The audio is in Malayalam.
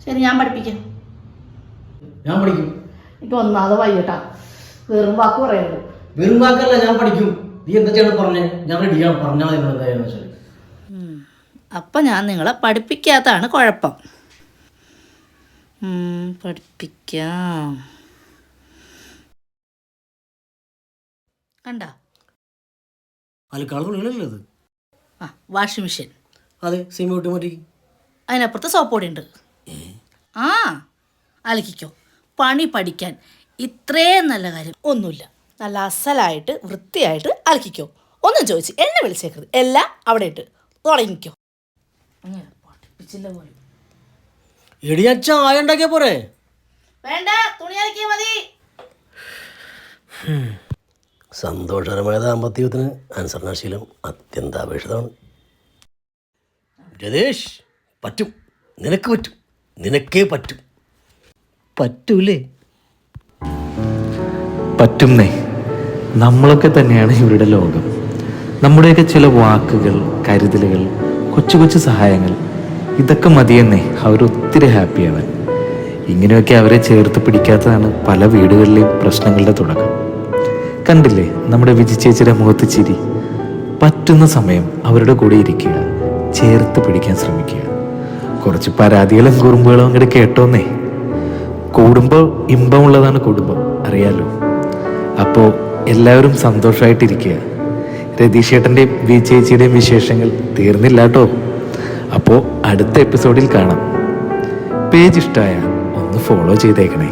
ശരി, ഞാൻ പഠിപ്പിക്കാം. ഞാൻ പഠിക്കും. ഇപ്പൊ ഒന്നാമത് വൈകിട്ടാ, വെറും വാക്ക് പറയുള്ളൂ. വെറും വാക്കല്ല, ഞാൻ പഠിക്കും. നീ എന്താ ചെയ്യണം പറഞ്ഞേ, ഞാൻ റെഡിയാണ്. പറഞ്ഞാൽ നിങ്ങൾ എന്തായാലും വെച്ചാൽ. അപ്പം ഞാൻ നിങ്ങളെ പഠിപ്പിക്കാത്തതാണ് കുഴപ്പം. പഠിപ്പിക്കാം. കണ്ട അലക്കാളുകളല്ലേ അത്? Washing machine. അതെ, സെമി ഓട്ടോമാറ്റിക്. അതിനപ്പുറത്ത് സോപ്പ് പൊടി ഉണ്ട്. അലക്കിക്കോ. പണി പഠിക്കാൻ ഇത്രയും നല്ല കാര്യം ഒന്നുമില്ല. നല്ല അസലായിട്ട് വൃത്തിയായിട്ട് അലക്കിക്കോ. ഒന്നും ചോദിച്ച് എന്നെ വിളിച്ചേക്കരുത്. എല്ലാം അവിടെ ഇട്ട് തുടങ്ങിക്കോ. അങ്ങനെ പഠിപ്പിച്ചില്ല പോലും. എടി ഞാൻ ചായ ഉണ്ടാക്കിയ പോരെ? വേണ്ട, തുണി അലക്കിയാൽ മതി. സന്തോഷകരമായ ദാമ്പത്യത്തിന് അനുസരണശീലം അത്യന്താപേക്ഷിതമാണ്. രതേഷ്, പറ്റും, നിനക്ക് പറ്റും, നിനക്കേ പറ്റും. പറ്റൂലേ? പറ്റുന്നേ. നമ്മളൊക്കെ തന്നെയാണ് ഇവരുടെ ലോകം. നമ്മുടെയൊക്കെ ചില വാക്കുകൾ, കരുതലുകൾ, കൊച്ചു കൊച്ചു സഹായങ്ങൾ, ഇതൊക്കെ മതിയെന്നേ അവരൊത്തിരി ഹാപ്പിയാവാൻ. ഇങ്ങനെയൊക്കെ അവരെ ചേർത്ത് പിടിക്കാത്തതാണ് പല വീടുകളിലെയും പ്രശ്നങ്ങളുടെ തുടക്കം. കണ്ടില്ലേ നമ്മുടെ വിജി ചേച്ചിയുടെ മുഖത്ത് ചിരി? പറ്റുന്ന സമയം അവരുടെ കൂടെ ഇരിക്കുക, ചേർത്ത് പിടിക്കാൻ ശ്രമിക്കുക. കുറച്ച് പരാതികളും കുറുമ്പുകളും അങ്ങോട്ട് കേട്ടോന്നേ. കൂടുമ്പോൾ ഇമ്പമുള്ളതാണ് കുടുംബം, അറിയാലോ. അപ്പോൾ എല്ലാവരും സന്തോഷമായിട്ടിരിക്കുക. രതീഷേട്ടൻ്റെയും വി ചേച്ചിയുടെയും വിശേഷങ്ങൾ തീർന്നില്ല കേട്ടോ. അപ്പോൾ അടുത്ത എപ്പിസോഡിൽ കാണാം. പേജ് ഇഷ്ടമായ ഒന്ന് ഫോളോ ചെയ്തേക്കണേ.